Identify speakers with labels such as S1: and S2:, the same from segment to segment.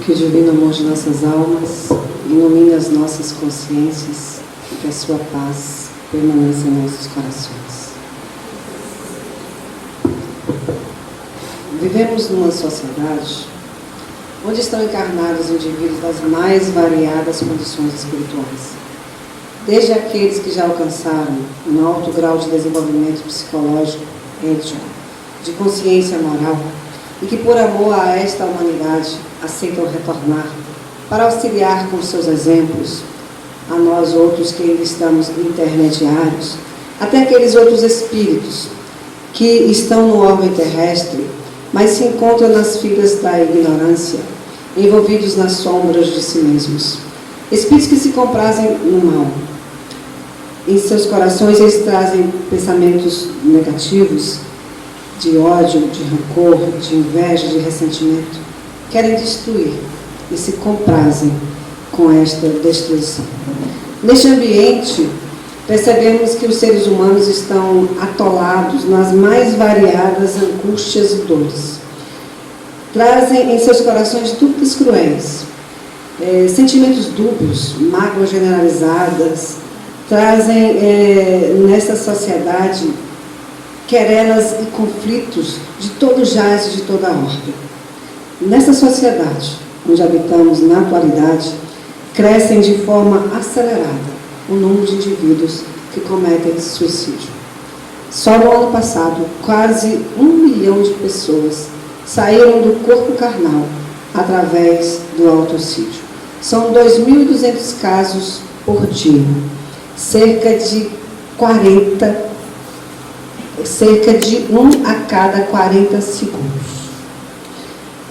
S1: Que o divino amor de nossas almas ilumine as nossas consciências e que a sua paz permaneça em nossos corações. Vivemos numa sociedade onde estão encarnados indivíduos das mais variadas condições espirituais. Desde aqueles que já alcançaram um alto grau de desenvolvimento psicológico, ético, de consciência moral, e que por amor a esta humanidade aceitam retornar para auxiliar com seus exemplos a nós outros que ainda estamos intermediários, até aqueles outros espíritos que estão no orbe terrestre, mas se encontram nas filas da ignorância, envolvidos nas sombras de si mesmos. Espíritos que se comprazem no mal. Em seus corações eles trazem pensamentos negativos, de ódio, de rancor, de inveja, de ressentimento. Querem destruir e se comprazem com esta destruição. Neste ambiente, percebemos que os seres humanos estão atolados nas mais variadas angústias e dores. Trazem em seus corações dúvidas cruéis, sentimentos dúbios, mágoas generalizadas, trazem nessa sociedade querelas e conflitos de todo jaz e de toda ordem. Nessa sociedade, onde habitamos na atualidade, crescem de forma acelerada o número de indivíduos que cometem suicídio. Só no ano passado, quase 1 milhão de pessoas saíram do corpo carnal através do autocídio. São 2.200 casos por dia, cerca de 1 a cada 40 segundos.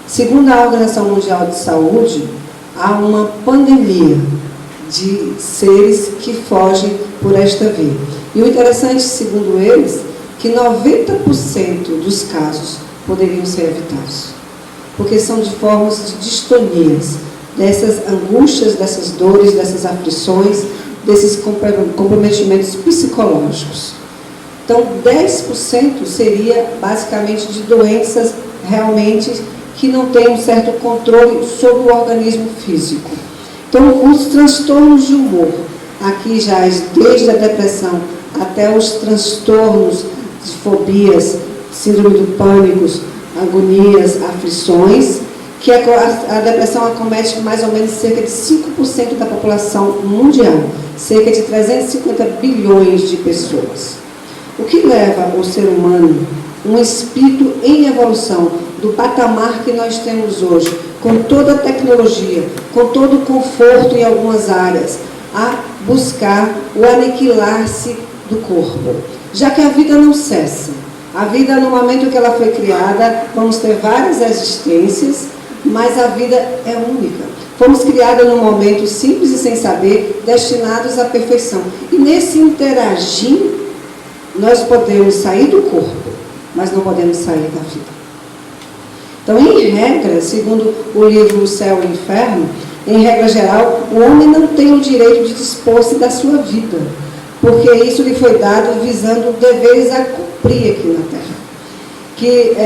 S1: Segundo a Organização Mundial de Saúde, há uma pandemia de seres que fogem por esta via. E o interessante, segundo eles, que 90% dos casos poderiam ser evitados, porque são de formas de distonias, dessas angústias, dessas dores, dessas aflições, desses comprometimentos psicológicos. Então, 10% seria basicamente de doenças realmente que não têm um certo controle sobre o organismo físico. Então, os transtornos de humor, aqui já desde a depressão até os transtornos de fobias, síndrome do pânico, agonias, aflições, que a depressão acomete mais ou menos cerca de 5% da população mundial, cerca de 350 bilhões de pessoas. O que leva o ser humano, um espírito em evolução, do patamar que nós temos hoje, com toda a tecnologia, com todo o conforto em algumas áreas, a buscar o aniquilar-se do corpo? Já que a vida não cessa. A vida, no momento que ela foi criada, vamos ter várias existências, mas a vida é única. Fomos criados num momento simples e sem saber, destinados à perfeição. E nesse interagir, nós podemos sair do corpo, mas não podemos sair da vida. Então, em regra, segundo o livro O Céu e o Inferno, em regra geral, o homem não tem o direito de dispor-se da sua vida, porque isso lhe foi dado visando deveres a cumprir aqui na Terra. Que,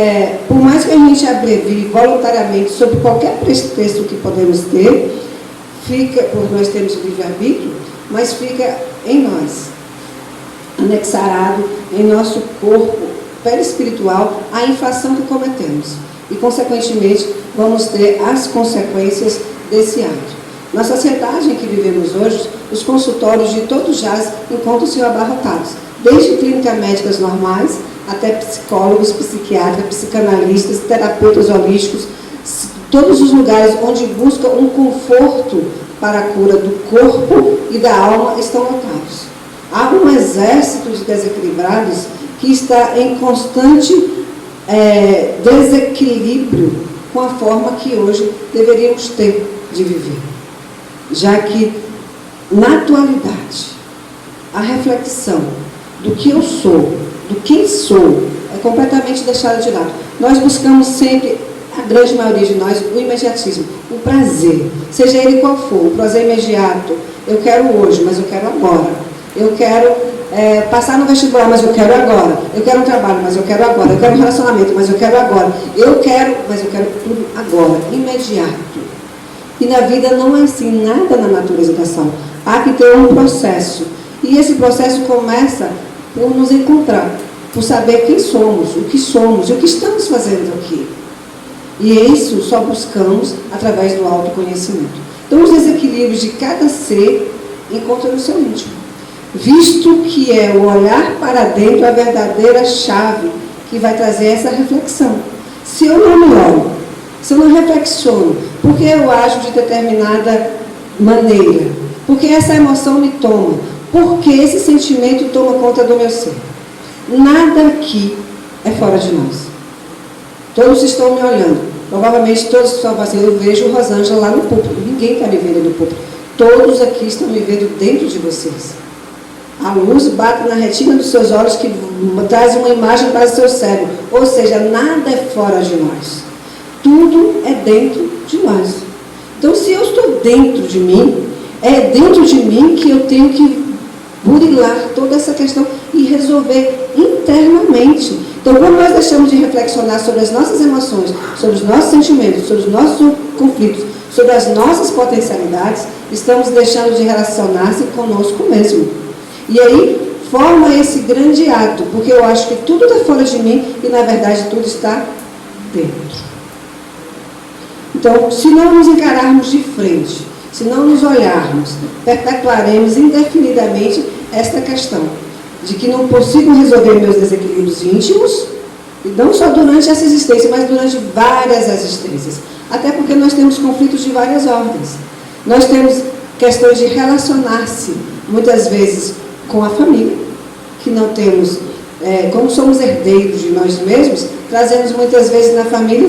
S1: por mais que a gente abrevie voluntariamente sobre qualquer pretexto que podemos ter, fica, por nós temos o livre-arbítrio, mas fica em nós, anexarado em nosso corpo perispiritual a infração que cometemos. E, consequentemente, vamos ter as consequências desse ato. Na sociedade em que vivemos hoje, os consultórios de todo jazz encontram-se abarrotados, desde clínicas médicas normais até psicólogos, psiquiatras, psicanalistas, terapeutas holísticos, todos os lugares onde buscam um conforto para a cura do corpo e da alma estão lotados. Há um exército de desequilibrados que está em constante desequilíbrio com a forma que hoje deveríamos ter de viver. Já que, na atualidade, a reflexão do que eu sou, do quem sou, é completamente deixada de lado. Nós buscamos sempre, a grande maioria de nós, o imediatismo, o prazer, seja ele qual for, o prazer imediato. Eu quero hoje, mas eu quero agora. Eu quero passar no vestibular, mas eu quero agora. Eu quero um trabalho, mas eu quero agora. Eu quero um relacionamento, mas eu quero agora. Eu quero, mas eu quero tudo agora, imediato. E na vida não é assim, nada na natureza da salva. Há que ter um processo. E esse processo começa por nos encontrar, por saber quem somos e o que estamos fazendo aqui. E isso só buscamos através do autoconhecimento. Então, os desequilíbrios de cada ser encontram no seu íntimo. Visto que é o olhar para dentro a verdadeira chave que vai trazer essa reflexão. Se eu não me olho, se eu não reflexiono, por que eu ajo de determinada maneira? Por que essa emoção me toma? Por que esse sentimento toma conta do meu ser? Nada aqui é fora de nós. Todos estão me olhando. Provavelmente todos estão assim, eu vejo Rosângela lá no púlpito. Ninguém está me vendo no púlpito. Todos aqui estão me vendo dentro de vocês. A luz bate na retina dos seus olhos que traz uma imagem para o seu cérebro. Ou seja, nada é fora de nós. Tudo é dentro de nós. Então, se eu estou dentro de mim, é dentro de mim que eu tenho que burilar toda essa questão e resolver internamente. Então, quando nós deixamos de reflexionar sobre as nossas emoções, sobre os nossos sentimentos, sobre os nossos conflitos, sobre as nossas potencialidades, estamos deixando de relacionar-se conosco mesmo. E aí, forma esse grande ato, porque eu acho que tudo está fora de mim e, na verdade, tudo está dentro. Então, se não nos encararmos de frente, se não nos olharmos, perpetuaremos indefinidamente esta questão de que não consigo resolver meus desequilíbrios íntimos, e não só durante essa existência, mas durante várias existências. Até porque nós temos conflitos de várias ordens. Nós temos questões de relacionar-se, muitas vezes, com a família, que não temos, como somos herdeiros de nós mesmos, trazemos muitas vezes na família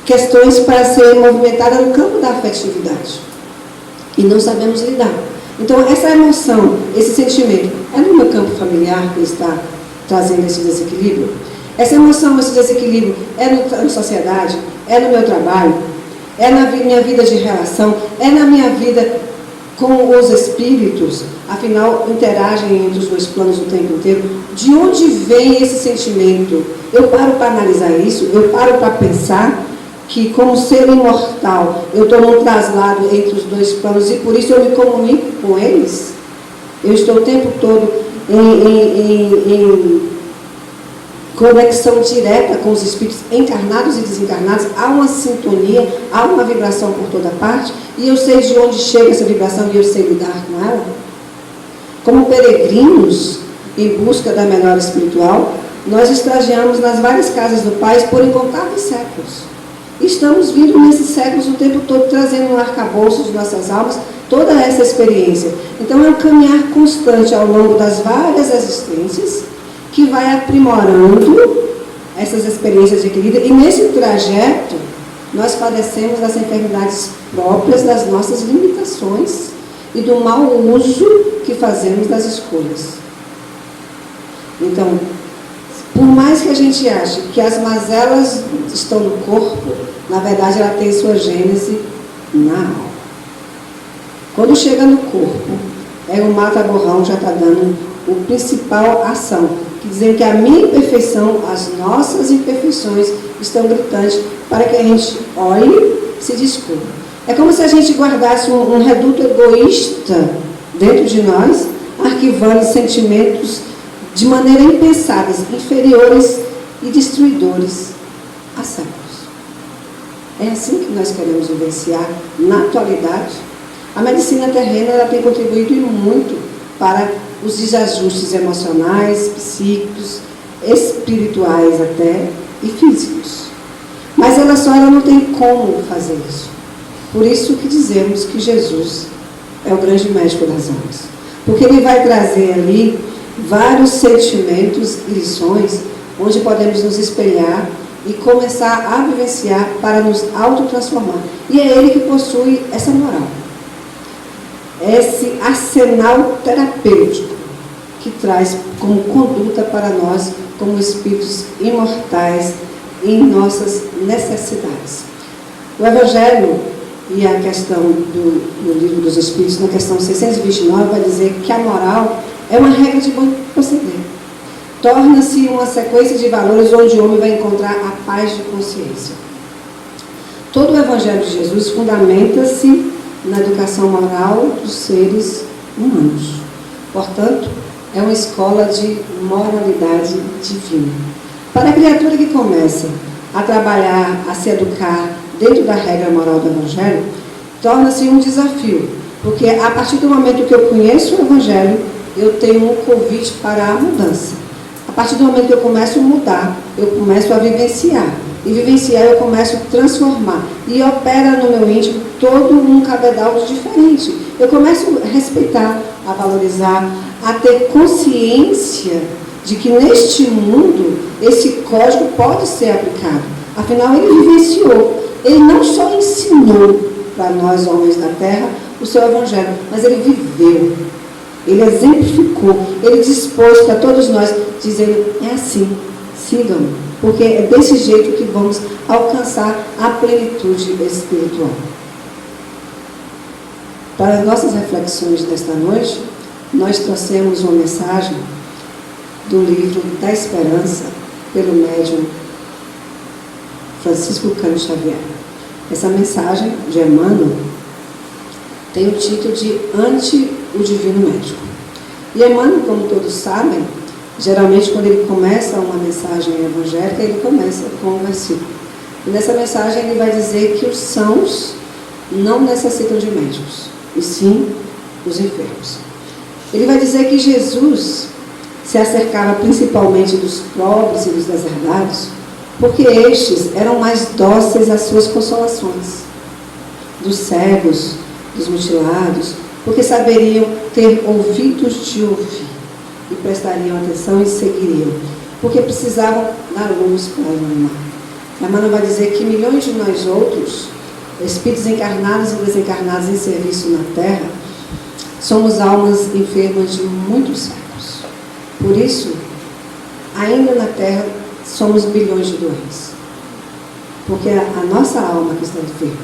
S1: questões para serem movimentadas no campo da afetividade. E não sabemos lidar. Então, essa emoção, esse sentimento, é no meu campo familiar que está trazendo esse desequilíbrio? Essa emoção, esse desequilíbrio, é na sociedade? É no meu trabalho? É na minha vida de relação? É na minha vida com os espíritos? Afinal, interagem entre os dois planos o tempo inteiro. De onde vem esse sentimento? Eu paro para analisar isso? Eu paro para pensar que, como ser imortal, eu estou num traslado entre os dois planos e por isso eu me comunico com eles? Eu estou o tempo todo em conexão direta com os espíritos encarnados e desencarnados. Há uma sintonia, há uma vibração por toda parte e eu sei de onde chega essa vibração e eu sei lidar com ela. Como peregrinos em busca da melhora espiritual, nós estagiamos nas várias casas do Pai por incontáveis séculos. Estamos vindo nesses séculos o tempo todo, trazendo no arcabouço de nossas almas toda essa experiência. Então, é um caminhar constante ao longo das várias existências que vai aprimorando essas experiências de equilíbrio. E nesse trajeto, nós padecemos das enfermidades próprias das nossas limitações e do mau uso que fazemos das escolhas. Então, por mais que a gente ache que as mazelas estão no corpo, na verdade ela tem sua gênese na alma. Quando chega no corpo, o mata-borrão já está dando o principal ação, que dizem que a minha imperfeição, as nossas imperfeições estão gritantes para que a gente olhe e se descubra. É como se a gente guardasse um reduto egoísta dentro de nós, arquivando sentimentos de maneira impensadas, inferiores e destruidores há séculos. É assim que nós queremos vivenciar na atualidade. A medicina terrena ela tem contribuído muito para os desajustes emocionais, psíquicos, espirituais até e físicos. Mas ela não tem como fazer isso. Por isso que dizemos que Jesus é o grande médico das almas. Porque ele vai trazer ali vários sentimentos e lições onde podemos nos espelhar e começar a vivenciar para nos autotransformar. E é ele que possui essa moral, esse arsenal terapêutico que traz como conduta para nós, como espíritos imortais em nossas necessidades. O Evangelho e a questão do Livro dos Espíritos, na questão 629, vai dizer que a moral é uma regra de bom proceder. Torna-se uma sequência de valores onde o homem vai encontrar a paz de consciência. Todo o Evangelho de Jesus fundamenta-se na educação moral dos seres humanos. Portanto, é uma escola de moralidade divina. Para a criatura que começa a trabalhar, a se educar dentro da regra moral do Evangelho, torna-se um desafio, porque a partir do momento que eu conheço o Evangelho, eu tenho um convite para a mudança. A partir do momento que eu começo a mudar, eu começo a vivenciar. E vivenciar eu começo a transformar. E opera no meu íntimo todo um cabedal diferente. Eu começo a respeitar, a valorizar, a ter consciência de que neste mundo esse código pode ser aplicado. Afinal, ele vivenciou. Ele não só ensinou para nós, homens da terra, o seu Evangelho, mas ele viveu. Ele exemplificou. Ele dispôs para todos nós, dizendo, é assim, sigam, porque é desse jeito que vamos alcançar a plenitude espiritual. Para as nossas reflexões desta noite, nós trouxemos uma mensagem do livro da Esperança, pelo médium Francisco Cândido Xavier. Essa mensagem de Emmanuel tem o título de Ante o Divino Médico. E Emmanuel, como todos sabem, geralmente quando ele começa uma mensagem evangélica, ele começa com um versículo. E nessa mensagem ele vai dizer que os sãos não necessitam de médicos, e sim os enfermos. Ele vai dizer que Jesus se acercava principalmente dos pobres e dos deserdados, porque estes eram mais dóceis às suas consolações, dos cegos, dos mutilados, porque saberiam ter ouvidos de ouvir, e prestariam atenção e seguiriam, porque precisavam dar luz para iluminar. Emmanuel vai dizer que milhões de nós outros, espíritos encarnados e desencarnados em serviço na Terra, somos almas enfermas de muitos séculos. Por isso, ainda na Terra, somos bilhões de doentes. Porque a nossa alma que está enferma.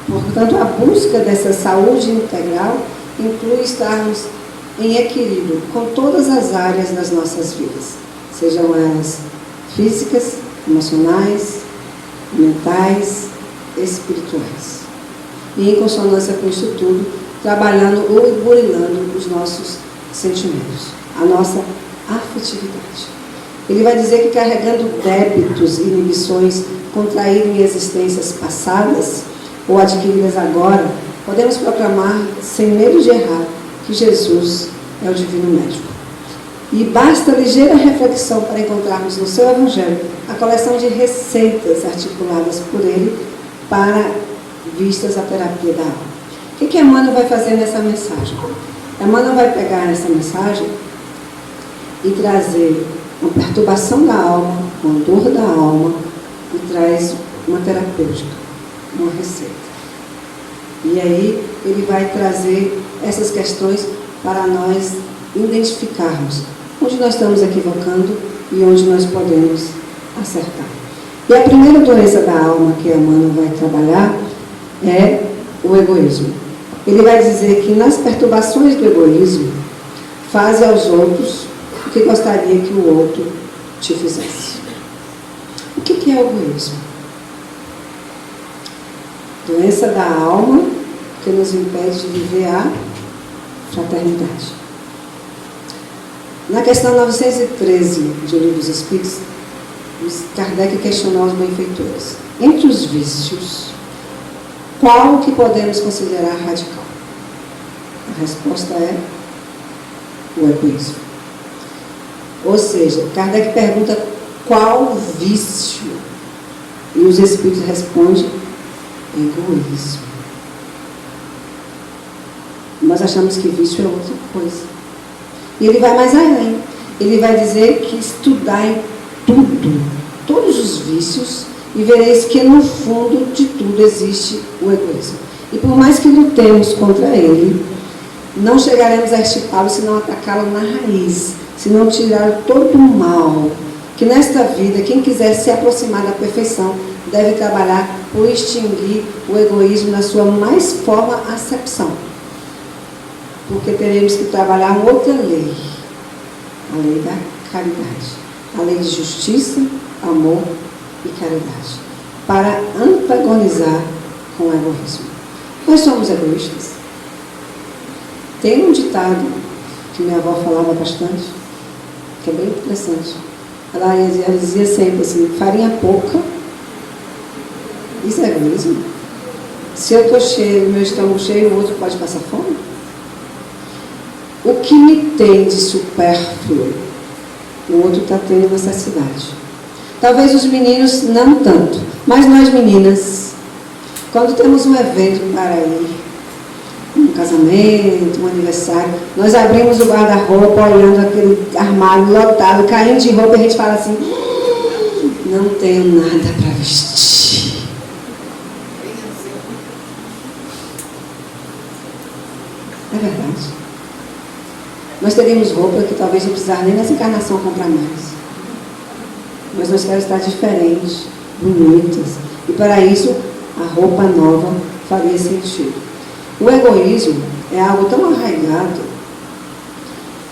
S1: Portanto, a busca dessa saúde integral inclui estarmos em equilíbrio com todas as áreas das nossas vidas, sejam elas físicas, emocionais, mentais, espirituais. E em consonância com isso tudo, trabalhando ou burilando os nossos sentimentos, a nossa afetividade. Ele vai dizer que carregando débitos e inibições contraídos em existências passadas ou adquiridas agora, podemos proclamar, sem medo de errar, que Jesus é o Divino Médico. E basta ligeira reflexão para encontrarmos no seu Evangelho a coleção de receitas articuladas por ele para vistas à terapia da alma. O que Emmanuel vai fazer nessa mensagem? Emmanuel vai pegar essa mensagem e trazer uma perturbação da alma, uma dor da alma, e traz uma terapêutica, uma receita. E aí ele vai trazer essas questões para nós identificarmos onde nós estamos equivocando e onde nós podemos acertar. E a primeira doença da alma que Emmanuel vai trabalhar é o egoísmo. Ele vai dizer que nas perturbações do egoísmo, faze aos outros o que gostaria que o outro te fizesse. O que é o egoísmo? Doença da alma que nos impede de viver a fraternidade. Na questão 913 de O Livro dos Espíritos, Kardec questionou os benfeitores. Entre os vícios, qual que podemos considerar radical? A resposta é o egoísmo. Ou seja, Kardec pergunta qual vício? E os Espíritos respondem egoísmo. Nós achamos que vício é outra coisa. E ele vai mais além. Ele vai dizer que estudai tudo, todos os vícios, e vereis que no fundo de tudo existe o egoísmo. E por mais que lutemos contra ele, não chegaremos a extirpá-lo se não atacá-lo na raiz, se não tirar todo o mal. Que nesta vida, quem quiser se aproximar da perfeição, deve trabalhar por extinguir o egoísmo na sua mais forma acepção. Porque teremos que trabalhar uma outra lei, a lei da caridade, a lei de justiça, amor e caridade, para antagonizar com o egoísmo. Nós somos egoístas. Tem um ditado que minha avó falava bastante, que é bem interessante. Ela dizia sempre assim, farinha pouca, isso é egoísmo? Se eu estou cheio, meu estômago cheio, o outro pode passar fome? O que me tem de supérfluo, o outro está tendo necessidade. Talvez os meninos não tanto, mas nós meninas, quando temos um evento para ir, um casamento, um aniversário, nós abrimos o guarda-roupa, olhando aquele armário lotado, caindo de roupa, e a gente fala assim, não tenho nada para vestir. É verdade. Nós teríamos roupa que talvez não precisar nem nessa encarnação comprar mais. Mas nós queremos estar diferentes, bonitas. E para isso, a roupa nova faria sentido. O egoísmo é algo tão arraigado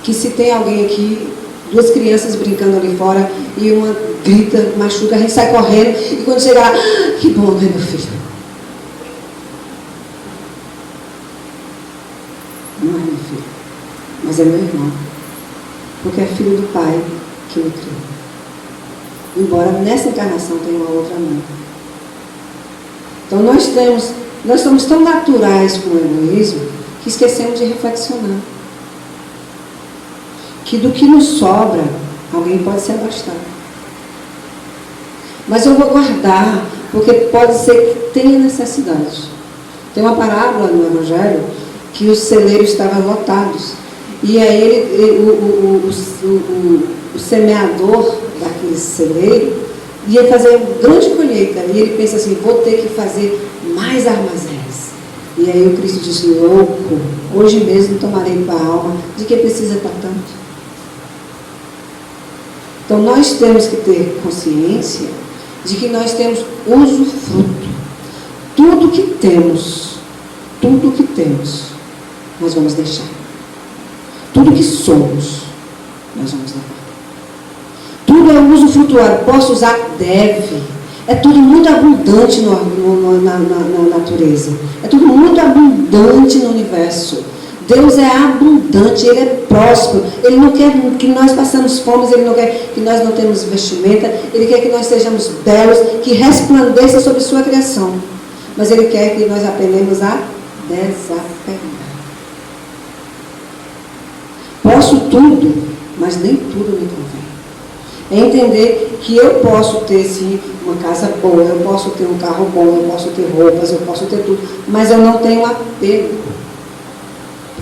S1: que se tem alguém aqui, duas crianças brincando ali fora e uma grita, machuca, a gente sai correndo e quando chega lá, que bom, né, meu filho? Não é meu filho, mas é meu irmão, porque é filho do Pai que me criou. Embora nessa encarnação tenha uma outra mãe. Então nós somos tão naturais com o egoísmo que esquecemos de reflexionar. Que do que nos sobra, alguém pode se abastar. Mas eu vou guardar, porque pode ser que tenha necessidade. Tem uma parábola no Evangelho que os celeiros estavam lotados. E aí o semeador daquele celeiro ia fazer uma grande colheita. E ele pensa assim, vou ter que fazer mais armazéns. E aí o Cristo diz, louco, hoje mesmo tomarei tua alma, de que precisa para tanto? Então nós temos que ter consciência de que nós temos usufruto. Tudo que temos, nós vamos deixar. Tudo que somos, nós vamos levar. Tudo é usufrutuário, posso usar, deve. É tudo muito abundante na natureza. É tudo muito abundante no universo. Deus é abundante, Ele é próspero. Ele não quer que nós passemos fome, Ele não quer que nós não temos vestimenta. Ele quer que nós sejamos belos, que resplandeça sobre sua criação. Mas Ele quer que nós aprendamos a desapegar. Posso tudo, mas nem tudo me convém. É entender que eu posso ter, sim, uma casa boa, eu posso ter um carro bom, eu posso ter roupas, eu posso ter tudo, mas eu não tenho apego.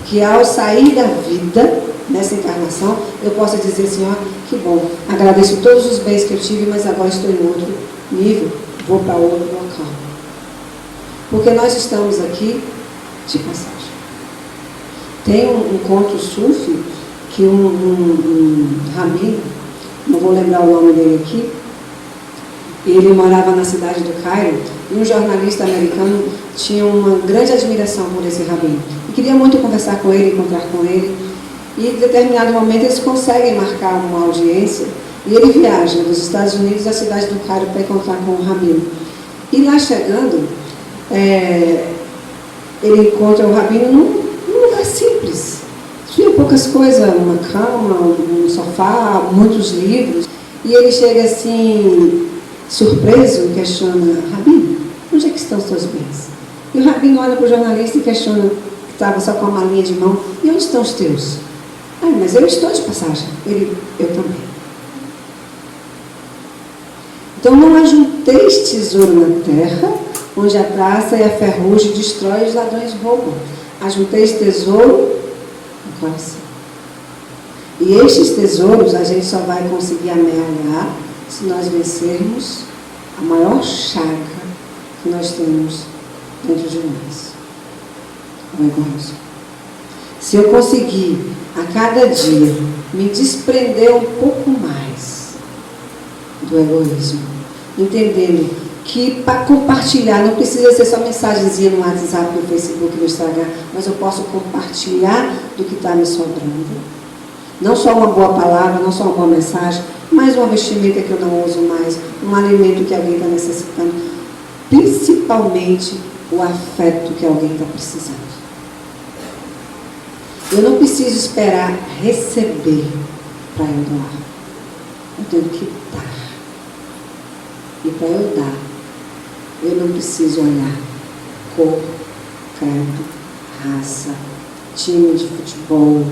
S1: Que ao sair da vida, nessa encarnação, eu possa dizer assim, ó, que bom, agradeço todos os bens que eu tive, mas agora estou em outro nível, vou para outro local. Porque nós estamos aqui de passagem. Tem um conto sufi que um rabino, não vou lembrar o nome dele aqui, ele morava na cidade do Cairo, e um jornalista americano tinha uma grande admiração por esse rabino. E queria muito conversar com ele, encontrar com ele. E em determinado momento eles conseguem marcar uma audiência, e ele viaja dos Estados Unidos à cidade do Cairo para encontrar com o rabino. E lá chegando, ele encontra o rabino num lugar simples. Tinha poucas coisas, uma cama, um sofá, muitos livros. E ele chega assim, surpreso, e questiona, rabino, onde é que estão os seus bens? E o rabino olha para o jornalista e questiona, que estava só com uma malinha de mão, e onde estão os teus? Mas eu estou de passagem. Ele, eu também. Então não ajunteis tesouro na terra, onde a traça e a ferrugem destrói e os ladrões roubam. Ajunteis tesouro no coração. E estes tesouros a gente só vai conseguir amealhar se nós vencermos a maior chaga que nós temos dentro de nós. O egoísmo. Se eu conseguir a cada dia me desprender um pouco mais do egoísmo, entendendo que para compartilhar não precisa ser só mensagenzinha no WhatsApp, no Facebook, no Instagram, mas eu posso compartilhar do que está me sobrando. Não só uma boa palavra, não só uma boa mensagem, mas uma vestimenta que eu não uso mais, um alimento que alguém está necessitando. Principalmente o afeto que alguém está precisando. Eu não preciso esperar receber para eu doar. Eu tenho que dar. E para eu dar, eu não preciso olhar cor, credo, raça, time de futebol,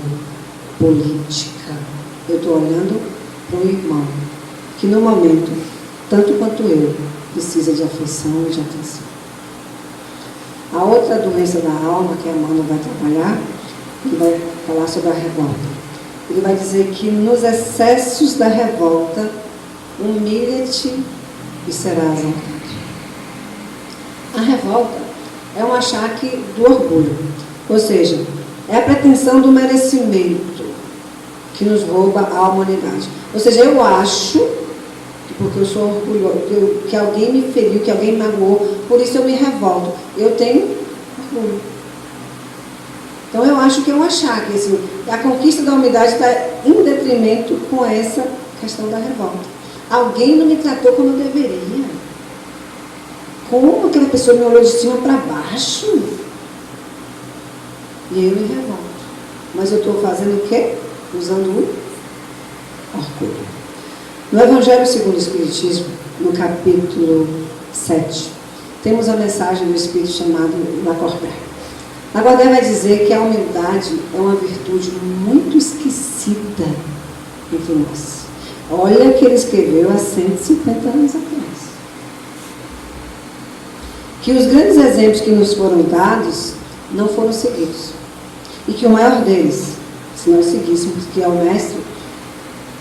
S1: política. Eu estou olhando para o irmão, que no momento, tanto quanto eu, precisa de afeição e de atenção. A outra doença da alma que a Amanda vai trabalhar, ele vai falar sobre a revolta. Ele vai dizer que nos excessos da revolta, humilha-te e serás exaltado. A revolta é um achaque do orgulho, ou seja, é a pretensão do merecimento que nos rouba a humanidade. Ou seja, eu acho que porque eu sou orgulhoso, que alguém me feriu, que alguém me magoou, por isso eu me revolto. Eu tenho orgulho. Então eu acho que é um achaque. Assim, a conquista da humildade está em detrimento com essa questão da revolta. Alguém não me tratou como eu deveria. Como aquela pessoa me olhou de cima para baixo? E aí eu me revolto. Mas eu estou fazendo o quê? Usando o orgulho. No Evangelho segundo o Espiritismo, no capítulo 7, temos a mensagem do Espírito chamado Lacordaire. Lacordaire vai dizer que a humildade é uma virtude muito esquecida entre nós. Olha que ele escreveu há 150 anos atrás. Que os grandes exemplos que nos foram dados não foram seguidos. E que o maior deles, se nós seguíssemos, que é o Mestre,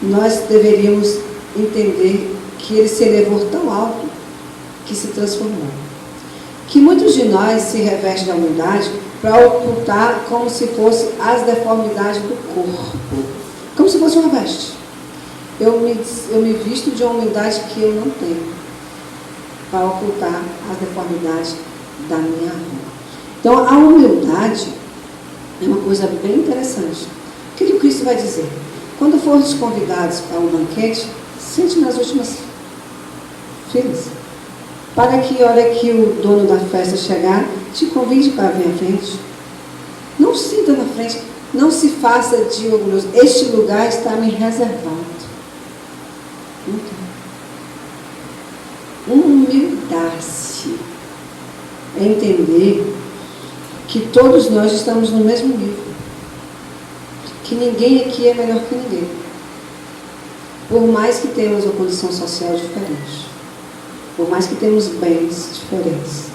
S1: nós deveríamos entender que ele se elevou tão alto que se transformou. Que muitos de nós se revestem da humildade para ocultar como se fosse as deformidades do corpo. Como se fosse uma veste. Eu me visto de uma humildade que eu não tenho, para ocultar as deformidades da minha alma. Então, a humildade é uma coisa bem interessante. O que o Cristo vai dizer? Quando fordes convidados para um banquete, sente nas últimas filas, para que, a hora que o dono da festa chegar, te convide para vir à frente. Não sinta na frente, não se faça de orgulhoso. Este lugar está me reservado. Humildade é entender que todos nós estamos no mesmo nível, que ninguém aqui é melhor que ninguém, por mais que tenhamos uma condição social diferente, por mais que tenhamos bens diferentes,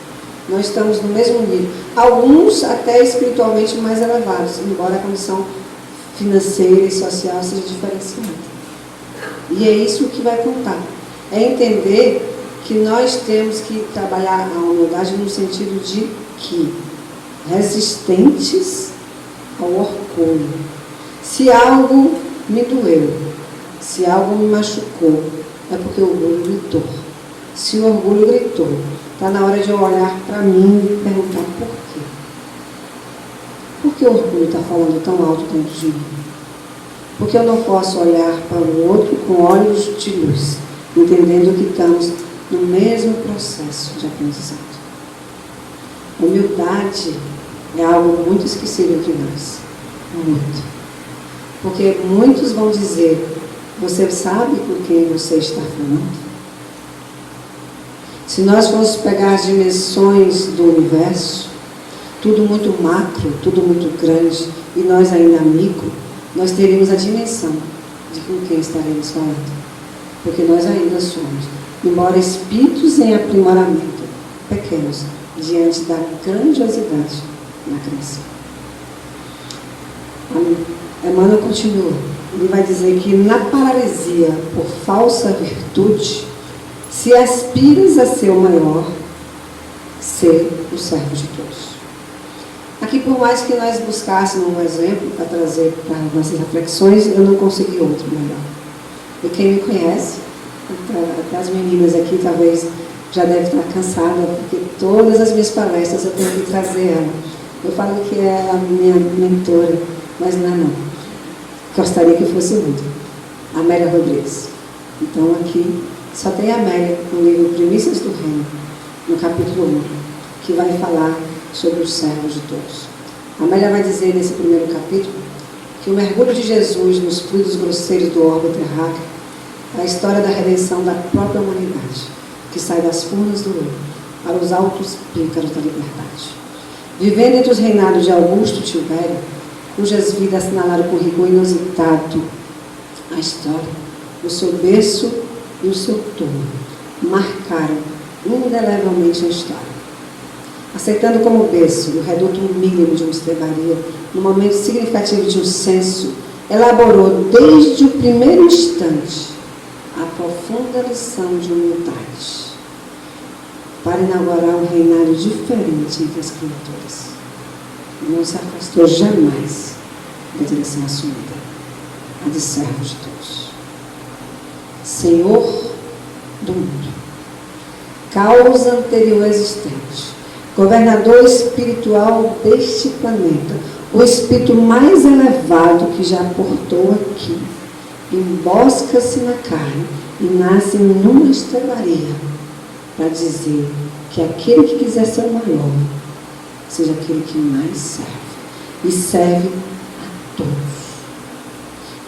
S1: nós estamos no mesmo nível, alguns até espiritualmente mais elevados, embora a condição financeira e social seja diferenciada. E é isso que vai contar, é entender que nós temos que trabalhar a humildade no sentido de que resistentes ao orgulho. Se algo me doeu, se algo me machucou, é porque o orgulho gritou. Se o orgulho gritou, está na hora de eu olhar para mim e perguntar por quê. Por que o orgulho está falando tão alto dentro de mim? Porque eu não posso olhar para o outro com olhos de luz, entendendo que estamos no mesmo processo de aprendizado. Humildade é algo muito esquecido entre nós. Muito. Porque muitos vão dizer, você sabe com quem você está falando? Se nós formos pegar as dimensões do universo, tudo muito macro, tudo muito grande, e nós ainda micro, nós teríamos a dimensão de com quem estaremos falando. Porque nós ainda somos, embora espíritos em aprimoramento, pequenos, diante da grandiosidade na criação. Emmanuel continua. Ele vai dizer que na paralisia por falsa virtude, se aspiras a ser o maior, ser o servo de todos. Aqui, por mais que nós buscássemos um exemplo para trazer para as nossas reflexões, eu não consegui outro melhor. E quem me conhece, até as meninas aqui talvez já devem estar cansadas, porque todas as minhas palestras eu tenho que trazer ela. Eu falo que é a minha mentora, mas não é não. Gostaria que fosse muito. Amélia Rodrigues. Então aqui só tem a Amélia no livro Primícias do Reino, no capítulo 1, que vai falar sobre os servos de todos. A Amélia vai dizer nesse primeiro capítulo que o mergulho de Jesus nos fluidos grosseiros do orbe terráqueo é a história da redenção da própria humanidade, que sai das furnas do ouro para os altos píncaros da liberdade. Vivendo entre os reinados de Augusto e Tilvério, cujas vidas assinalaram com rigor inusitado a história, o seu berço e o seu túmulo marcaram indelevelmente a história. Aceitando como berço o reduto mínimo de uma estrebaria, no momento significativo de um censo, elaborou desde o primeiro instante a profunda lição de humildade, para inaugurar um reinado diferente entre as criaturas. Não se afastou jamais da direção assumida, a de servo de todos. Senhor do mundo, causa anterior existente, governador espiritual deste planeta, o espírito mais elevado que já portou aqui, embosca-se na carne e nasce numa estrebaria, para dizer que aquele que quiser ser o maior, seja aquele que mais serve, e serve a todos.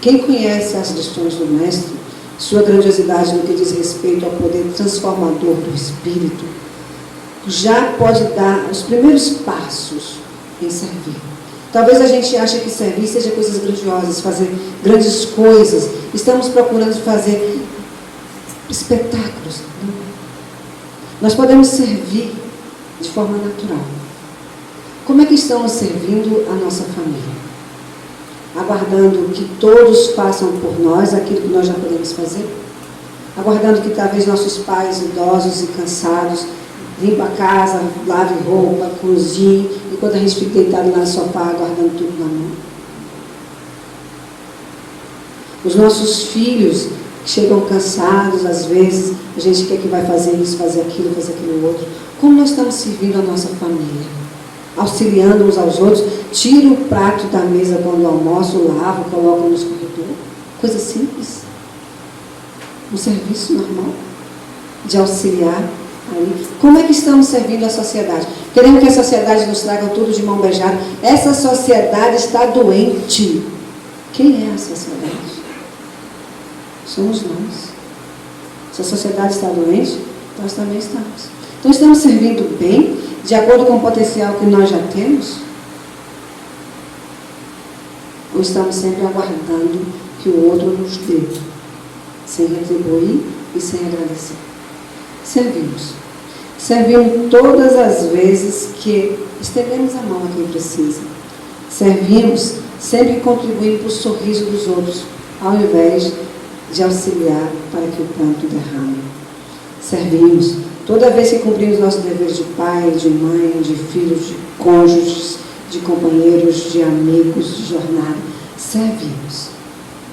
S1: Quem conhece as lições do Mestre, sua grandiosidade no que diz respeito ao poder transformador do Espírito, já pode dar os primeiros passos em servir. Talvez a gente ache que servir seja coisas grandiosas, fazer grandes coisas. Estamos procurando fazer espetáculos. Não. Nós podemos servir de forma natural. Como é que estamos servindo a nossa família? Aguardando que todos façam por nós aquilo que nós já podemos fazer? Aguardando que talvez nossos pais idosos e cansados limpem a casa, lave roupa, cozinhe, enquanto a gente fica deitado lá no sofá aguardando tudo na mão? Os nossos filhos que chegam cansados, às vezes, a gente quer que vai fazer isso, fazer aquilo outro. Como nós estamos servindo a nossa família? Auxiliando uns aos outros, tira o prato da mesa quando almoço, lava, coloca nos corredores. Coisa simples. Um serviço normal de auxiliar ali. Como é que estamos servindo a sociedade? Queremos que a sociedade nos traga tudo de mão beijada. Essa sociedade está doente. Quem é a sociedade? Somos nós. Se a sociedade está doente, nós também estamos. Então estamos servindo bem, de acordo com o potencial que nós já temos? Ou estamos sempre aguardando que o outro nos dê, sem retribuir e sem agradecer? Servimos. Servimos todas as vezes que estendemos a mão a quem precisa. Servimos sempre que contribuímos para o sorriso dos outros, ao invés de auxiliar para que o pranto derrame. Servimos toda vez que cumprimos nossos deveres de pai, de mãe, de filhos, de cônjuges, de companheiros, de amigos, de jornada. Servimos.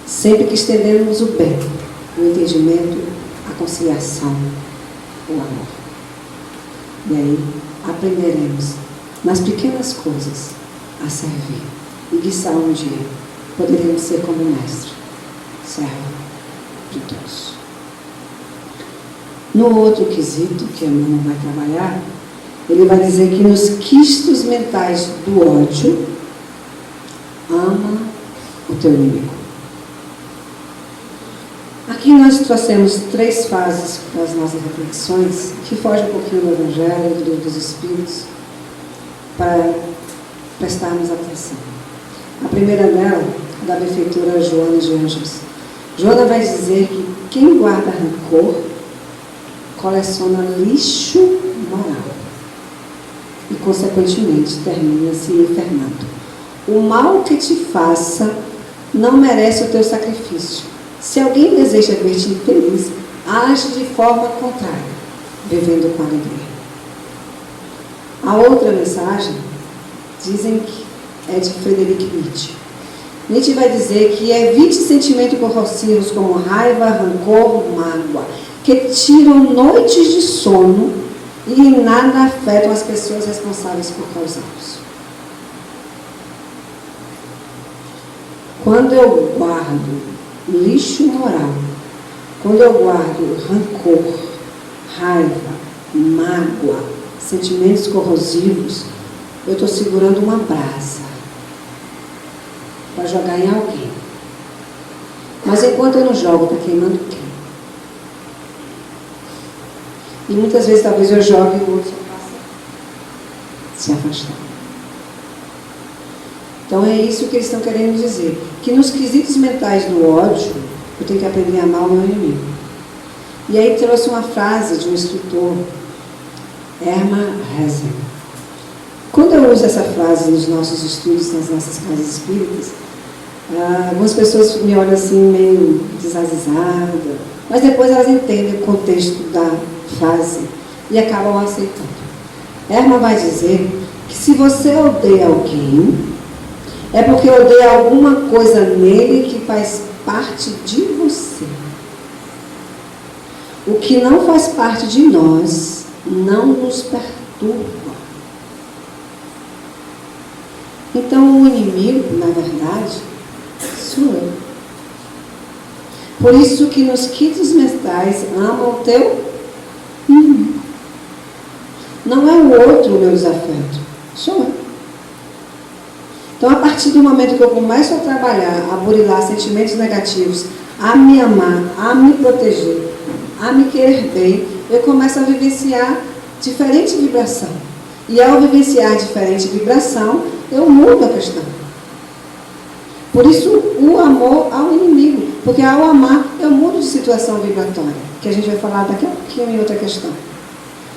S1: Sempre que estendemos o bem, o entendimento, a conciliação, o amor. E aí aprenderemos, nas pequenas coisas, a servir. E quizá um dia poderemos ser como o Mestre, servo de todos. No outro quesito, que a Mama vai trabalhar, ele vai dizer que nos quistos mentais do ódio, ama o teu inimigo. Aqui nós trouxemos 3 fases para as nossas reflexões, que fogem um pouquinho do Evangelho, do Livro dos Espíritos, para prestarmos atenção. A primeira dela, da benfeitora Joana de Ângeles. Joana vai dizer que quem guarda rancor coleciona lixo moral e, consequentemente, termina se infernando. O mal que te faça não merece o teu sacrifício. Se alguém deseja ver-te infeliz, age de forma contrária, vivendo com alegria. A outra mensagem, dizem que é de Friedrich Nietzsche. Nietzsche vai dizer que evite sentimentos corrosivos como raiva, rancor, mágoa, que tiram noites de sono e em nada afetam as pessoas responsáveis por causá-los. Quando eu guardo lixo moral, quando eu guardo rancor, raiva, mágoa, sentimentos corrosivos, eu estou segurando uma brasa para jogar em alguém. Mas enquanto eu não jogo, está queimando quem? E muitas vezes talvez eu jogue e o outro só passa se afastar. Então é isso que eles estão querendo dizer. Que nos quesitos mentais do ódio, eu tenho que aprender a amar o meu inimigo. E aí trouxe uma frase de um escritor, Hermann Hesse. Quando eu uso essa frase nos nossos estudos, nas nossas casas espíritas, algumas pessoas me olham assim meio desazizadas, mas depois elas entendem o contexto da frase e acabam aceitando. Hermann vai dizer que se você odeia alguém, é porque odeia alguma coisa nele que faz parte de você. O que não faz parte de nós não nos perturba. Então o inimigo, na verdade, sou eu. Por isso que nos quitos mentais ama o teu inimigo. Não é o outro o meu desafeto, sou eu. Então, a partir do momento que eu começo a trabalhar, a burilar sentimentos negativos, a me amar, a me proteger, a me querer bem, eu começo a vivenciar diferente vibração. E ao vivenciar diferente vibração, eu mudo a questão. Por isso, o amor ao inimigo. Porque ao amar, eu mudo de situação vibratória, que a gente vai falar daqui a pouquinho em outra questão.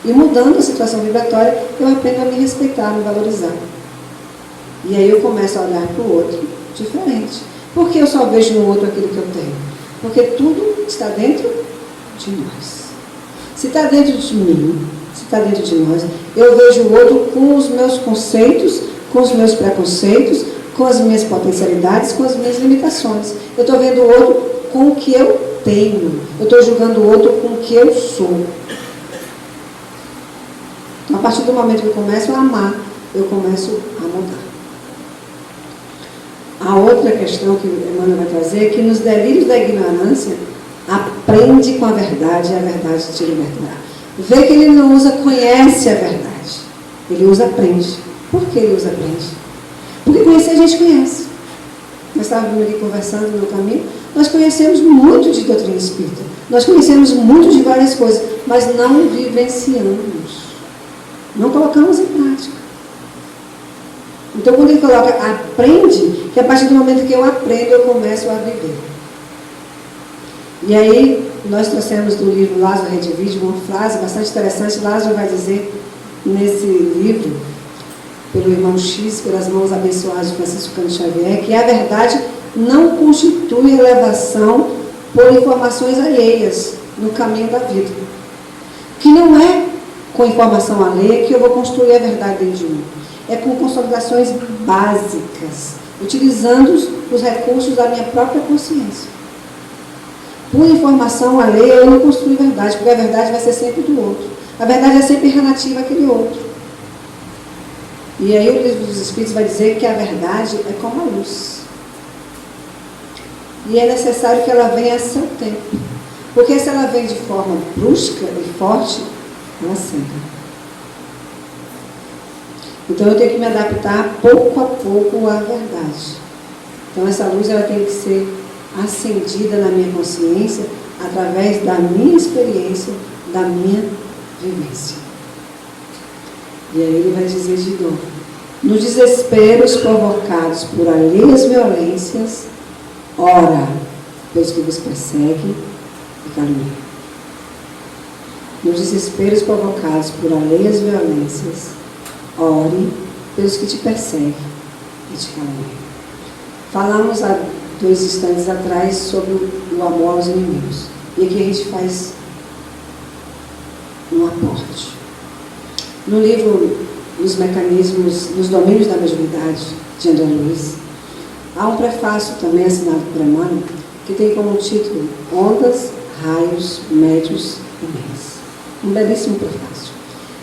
S1: E mudando a situação vibratória, eu aprendo a me respeitar, a me valorizar. E aí eu começo a olhar para o outro diferente. Por que eu só vejo no outro aquilo que eu tenho? Porque tudo está dentro de nós. Se está dentro de mim, se está dentro de nós, eu vejo o outro com os meus conceitos, com os meus preconceitos, com as minhas potencialidades, com as minhas limitações. Eu estou vendo o outro com o que eu tenho. Eu estou julgando o outro com o que eu sou. Então, a partir do momento que eu começo a amar, eu começo a mudar. A outra questão que Emmanuel vai trazer é que nos delírios da ignorância, aprende com a verdade e a verdade te libertará. Vê que ele não usa conhece a verdade. Ele usa aprende. Por que ele usa aprende? Porque conhecer a gente conhece. Nós estávamos aqui conversando no caminho, nós conhecemos muito de doutrina espírita. Nós conhecemos muito de várias coisas, mas não vivenciamos. Não colocamos em prática. Então, quando ele coloca aprende, que a partir do momento que eu aprendo, eu começo a viver. E aí, nós trouxemos do livro Lázaro Redivive uma frase bastante interessante. Lázaro vai dizer nesse livro, pelo irmão X, pelas mãos abençoadas de Francisco Cândido Xavier, que a verdade não constitui elevação por informações alheias no caminho da vida. Que não é com informação alheia que eu vou construir a verdade dentro de mim. É com consolidações básicas, utilizando os recursos da minha própria consciência. Por informação alheia, eu não construo verdade, porque a verdade vai ser sempre do outro. A verdade é sempre relativa àquele outro. E aí o livro dos Espíritos vai dizer que a verdade é como a luz. E é necessário que ela venha a seu tempo. Porque se ela vem de forma brusca e forte, ela cega. Então eu tenho que me adaptar pouco a pouco à verdade. Então essa luz ela tem que ser acendida na minha consciência através da minha experiência, da minha vivência. E aí ele vai dizer de novo: nos desesperos provocados por alheias violências, ora pelos que vos perseguem e caluniam. Nos desesperos provocados por alheias violências, ore pelos que te perseguem e te caluniam. Falamos há 2 instantes atrás sobre o amor aos inimigos. E aqui a gente faz um aporte. No livro Os Mecanismos, nos Domínios da Mediunidade, de André Luiz, há um prefácio também assinado por Emmanuel, que tem como título Ondas, Raios, Médios e Meios. Um belíssimo prefácio.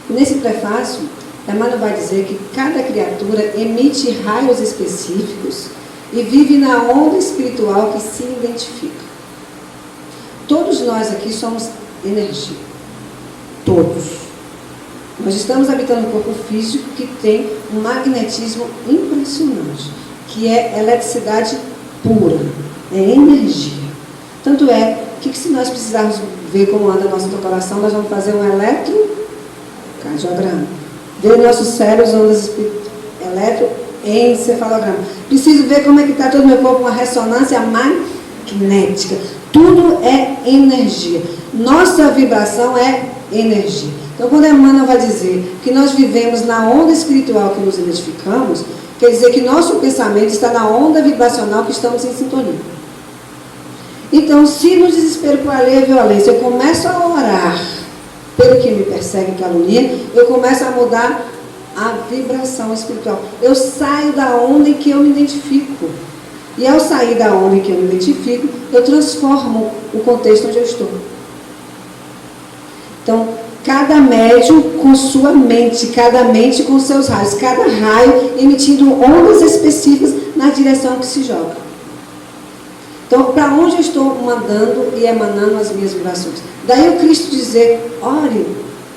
S1: E nesse prefácio, Emmanuel vai dizer que cada criatura emite raios específicos e vive na onda espiritual que se identifica. Todos nós aqui somos energia. Todos. Nós estamos habitando um corpo físico que tem um magnetismo impressionante, que é eletricidade pura, é energia. Tanto é que se nós precisarmos ver como anda nosso coração, nós vamos fazer um eletrocardiograma. Ver nossos cérebros, ondas eletroencefalograma. Preciso ver como é que está todo o meu corpo, uma ressonância magnética. Tudo é energia. Nossa vibração é energia. Então, quando a Emmanuel vai dizer que nós vivemos na onda espiritual que nos identificamos, quer dizer que nosso pensamento está na onda vibracional que estamos em sintonia. Então, se no desespero por alheia e violência eu começo a orar pelo que me persegue e calunia, eu começo a mudar a vibração espiritual. Eu saio da onda em que eu me identifico. E ao sair da onda em que eu me identifico, eu transformo o contexto onde eu estou. Então, cada médium com sua mente, cada mente com seus raios, cada raio emitindo ondas específicas na direção que se joga. Então, para onde eu estou mandando e emanando as minhas vibrações? Daí o Cristo dizer, ore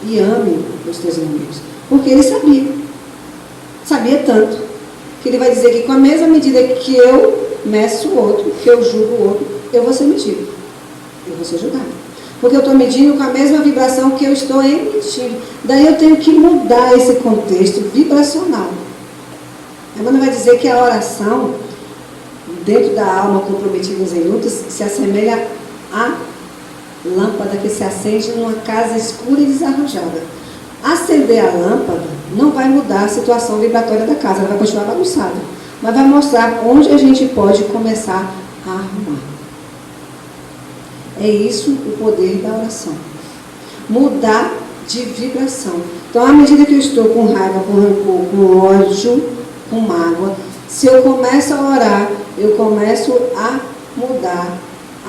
S1: e ame os teus inimigos. Porque ele sabia tanto, que ele vai dizer que com a mesma medida que eu meço o outro, que eu julgo o outro, eu vou ser medido, eu vou ser julgado. Porque eu estou medindo com a mesma vibração que eu estou emitindo. Daí eu tenho que mudar esse contexto vibracional. Emmanuel vai dizer que a oração, dentro da alma comprometida em lutas, se assemelha à lâmpada que se acende numa casa escura e desarranjada. Acender a lâmpada não vai mudar a situação vibratória da casa, ela vai continuar bagunçada. Mas vai mostrar onde a gente pode começar a arrumar. É isso o poder da oração. Mudar de vibração. Então, à medida que eu estou com raiva, com rancor, com ódio, com mágoa, se eu começo a orar, eu começo a mudar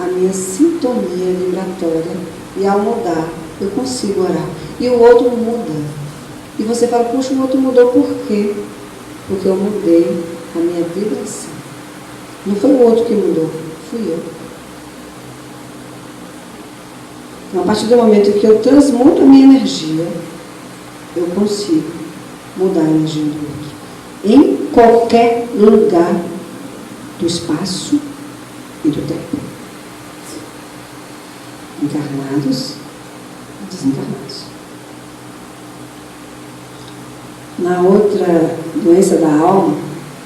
S1: a minha sintonia vibratória. E ao mudar, eu consigo orar. E o outro muda. E você fala, puxa, o outro mudou por quê? Porque eu mudei a minha vibração. Não foi o outro que mudou, fui eu. Então, a partir do momento em que eu transmuto a minha energia, eu consigo mudar a energia do outro. Em qualquer lugar do espaço e do tempo. Encarnados e desencarnados. Na outra doença da alma,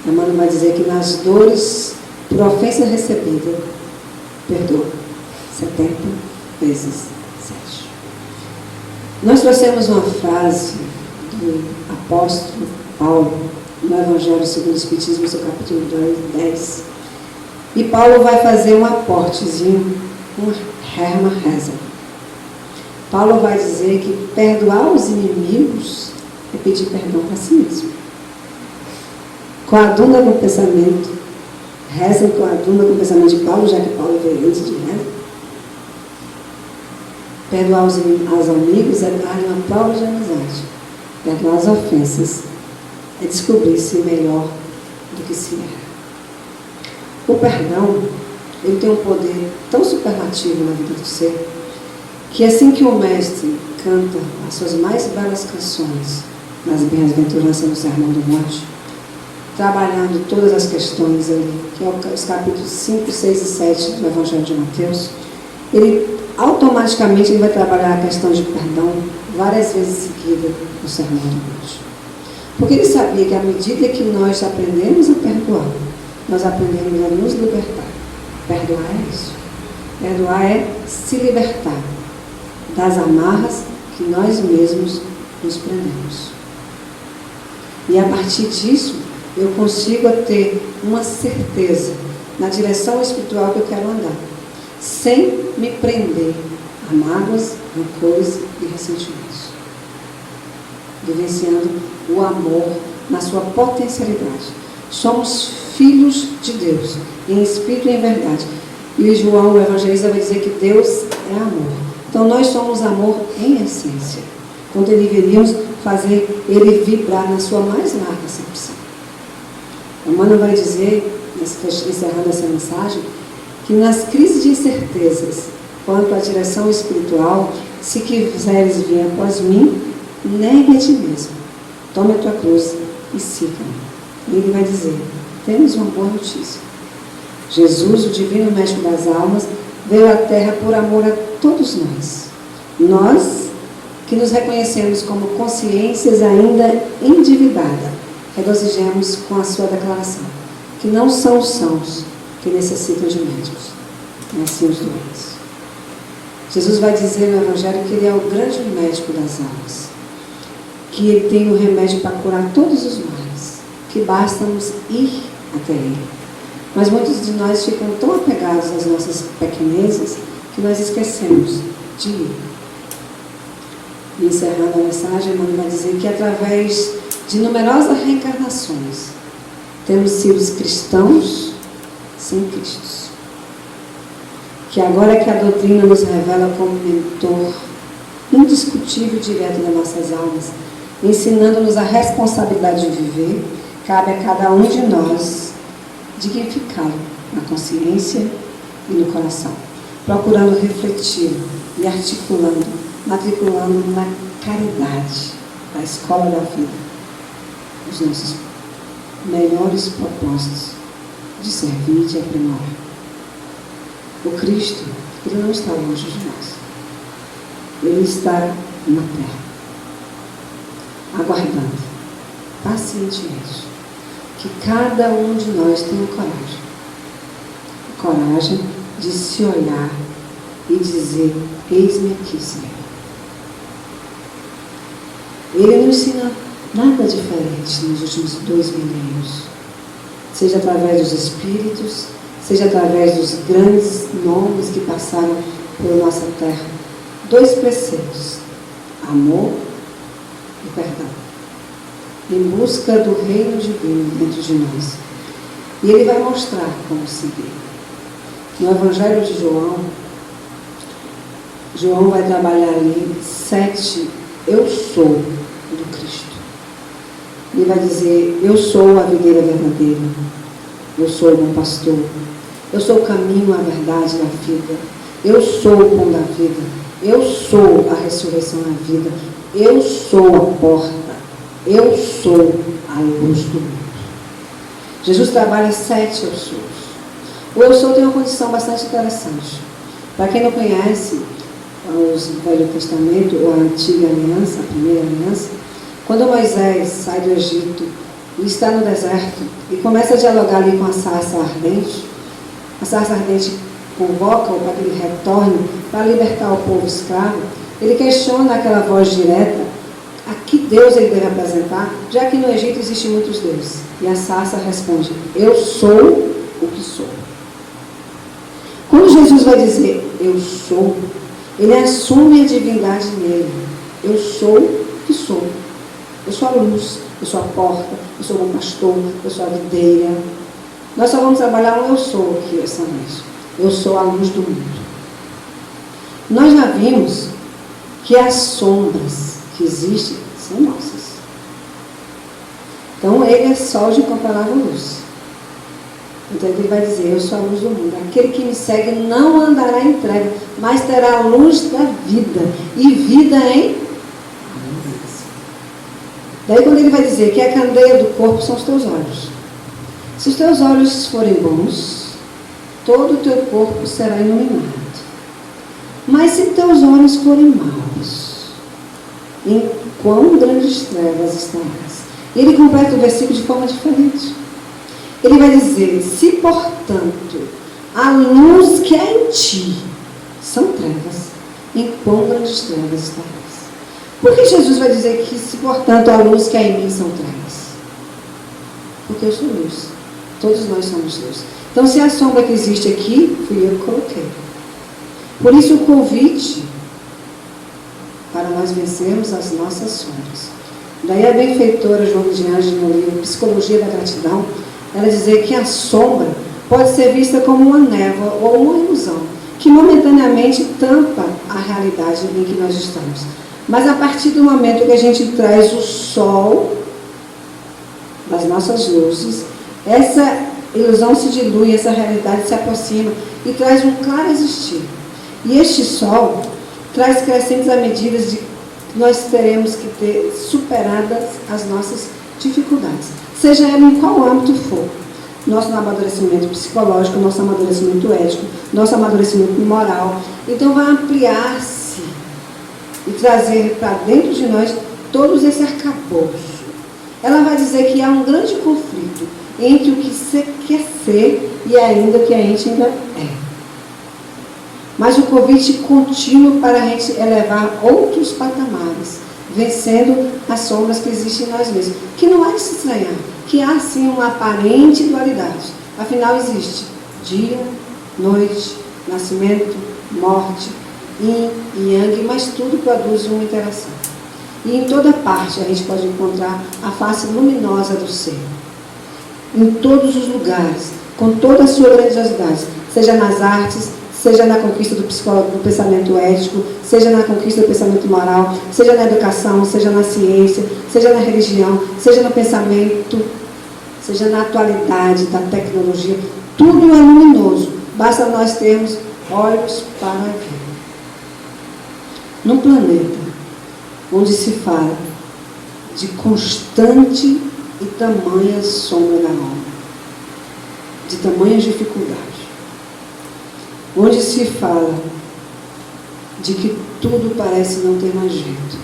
S1: a Emmanuel vai dizer que nas dores por ofensa recebida, perdoa 70 vezes 7. Nós trouxemos uma frase do apóstolo Paulo, no Evangelho segundo o Espiritismo, seu capítulo 10. E Paulo vai fazer um aportezinho, um Hermann Hesse. Paulo vai dizer que perdoar os inimigos é pedir perdão para si mesmo. Coaduna com o pensamento, Hesse coaduna com o pensamento de Paulo, já que Paulo veio antes de Hesse. Perdoar os amigos é dar uma prova de amizade. Perdoar as ofensas é descobrir-se melhor do que se era. O perdão, ele tem um poder tão superlativo na vida do ser, que assim que o mestre canta as suas mais belas canções nas bem-aventuranças no Sermão do Monte, trabalhando todas as questões ali, que é os capítulos 5, 6 e 7 do Evangelho de Mateus, ele automaticamente ele vai trabalhar a questão de perdão várias vezes seguidas no Sermão do Monte. Porque ele sabia que à medida que nós aprendemos a perdoar, nós aprendemos a nos libertar. Perdoar é isso. Perdoar é se libertar das amarras que nós mesmos nos prendemos. E a partir disso, eu consigo ter uma certeza na direção espiritual que eu quero andar, sem me prender a mágoas, rancores e ressentimentos. Vivenciando o amor na sua potencialidade. Somos filhos de Deus, em espírito e em verdade. E o João, o evangelista, vai dizer que Deus é amor. Então nós somos amor em essência. Então deveríamos fazer ele vibrar na sua mais larga acepção. A Emmanuel vai dizer, encerrando essa mensagem, que nas crises de incertezas quanto à direção espiritual, se quiseres vir após mim, negue a ti mesmo, tome a tua cruz e siga-me. E ele vai dizer, temos uma boa notícia. Jesus, o divino médico das almas, veio à terra por amor a todos nós. Nós que nos reconhecemos como consciências ainda endividadas, regozijemos com a sua declaração, que não são os sãos que necessitam de médicos, mas sim os doentes. Jesus vai dizer no Evangelho que ele é o grande médico das almas, que ele tem o remédio para curar todos os males, que basta-nos ir até ele. Mas muitos de nós ficam tão apegados às nossas pequenezas que nós esquecemos de ir. E encerrando a mensagem, Emmanuel vai dizer que através de numerosas reencarnações temos sido cristãos sem Cristo. Que agora que a doutrina nos revela como mentor indiscutível direto das nossas almas, ensinando-nos a responsabilidade de viver, cabe a cada um de nós dignificá-lo na consciência e no coração, procurando refletir e articulando, matriculando na caridade, na escola da vida, os nossos melhores propósitos de servir e de aprimorar. O Cristo, ele não está longe de nós. Ele está na terra, aguardando pacientemente que cada um de nós tenha coragem de se olhar e dizer, eis-me aqui, Senhor. Ele não ensina nada diferente nos últimos 2 milênios, seja através dos Espíritos, seja através dos grandes nomes que passaram pela nossa terra. 2 preceitos, amor e perdão, em busca do reino divino dentro de nós. E ele vai mostrar como seguir. No Evangelho de João, João vai trabalhar ali 7 eu sou do Cristo. Ele vai dizer, eu sou a videira verdadeira, eu sou o bom pastor, eu sou o caminho, a verdade e a vida, eu sou o pão da vida, eu sou a ressurreição da vida, eu sou a porta, eu sou a luz do mundo. Jesus trabalha 7 eu sou. O eu sou tem uma condição bastante interessante. Para quem não conhece o Velho Testamento, ou a Antiga Aliança, a Primeira Aliança, quando Moisés sai do Egito e está no deserto e começa a dialogar ali com a sarça ardente convoca-o para que ele retorne para libertar o povo escravo. Ele questiona aquela voz direta, a que Deus ele deve apresentar, já que no Egito existem muitos deuses. E a sarça responde, eu sou o que sou. Quando Jesus vai dizer, eu sou, ele assume a divindade nele. Eu sou o que sou. Eu sou a luz, eu sou a porta, eu sou o bom pastor, eu sou a videira. Nós só vamos trabalhar um eu sou aqui essa noite. Eu sou a luz do mundo. Nós já vimos que as sombras que existem são nossas. Então ele é sol de incomparável luz. Então ele vai dizer, eu sou a luz do mundo. Aquele que me segue não andará em treva, mas terá a luz da vida. E vida em abundância. Daí quando ele vai dizer que a candeia do corpo são os teus olhos. Se os teus olhos forem bons, todo o teu corpo será iluminado. Mas se teus olhos forem maus, em quão grandes trevas estarás. E ele completa o versículo de forma diferente. Ele vai dizer, se portanto a luz que é em ti são trevas, em quão grandes trevas estarás. Por que Jesus vai dizer que se portanto a luz que é em mim são trevas? Porque eu sou luz. Todos nós somos luz. Então se a sombra que existe aqui, fui eu que coloquei. Por isso o convite para nós vencermos as nossas sombras. Daí a benfeitora Joana de Anjos, no livro Psicologia da Gratidão, ela dizer que a sombra pode ser vista como uma névoa ou uma ilusão, que momentaneamente tampa a realidade em que nós estamos. Mas a partir do momento que a gente traz o sol das nossas luzes, essa ilusão se dilui, essa realidade se aproxima e traz um claro existir. E este sol traz crescentes à medida de nós teremos que ter superadas as nossas dificuldades, seja ela em qual âmbito for. Nosso amadurecimento psicológico, nosso amadurecimento ético, nosso amadurecimento moral. Então vai ampliar-se e trazer para dentro de nós todos esse arcabouço. Ela vai dizer que há um grande conflito entre o que você quer ser e ainda o que a gente ainda é. Mas o convite contínuo para a gente elevar outros patamares, vencendo as sombras que existem em nós mesmos. Que não é de se estranhar, que há sim uma aparente dualidade. Afinal existe dia, noite, nascimento, morte, yin e yang, mas tudo produz uma interação. E em toda parte a gente pode encontrar a face luminosa do ser. Em todos os lugares, com toda a sua grandiosidade, seja nas artes, seja na conquista do pensamento ético, seja na conquista do pensamento moral, seja na educação, seja na ciência, seja na religião, seja no pensamento, seja na atualidade da tecnologia. Tudo é luminoso, basta nós termos olhos para ver. Num planeta onde se fala de constante e tamanha sombra da alma, de tamanhas dificuldades, onde se fala de que tudo parece não ter mais jeito,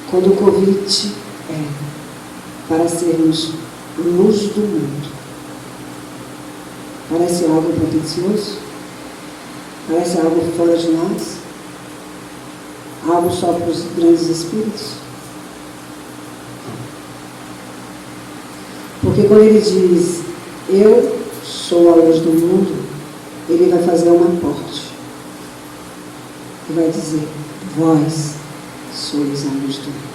S1: quando o convite é para sermos luz do mundo, parece algo pretensioso? Parece algo fora de nós? Algo só para os grandes espíritos? Porque quando ele diz, eu sou a luz do mundo, ele vai fazer uma aporte. E vai dizer, vós sois a luz do mundo.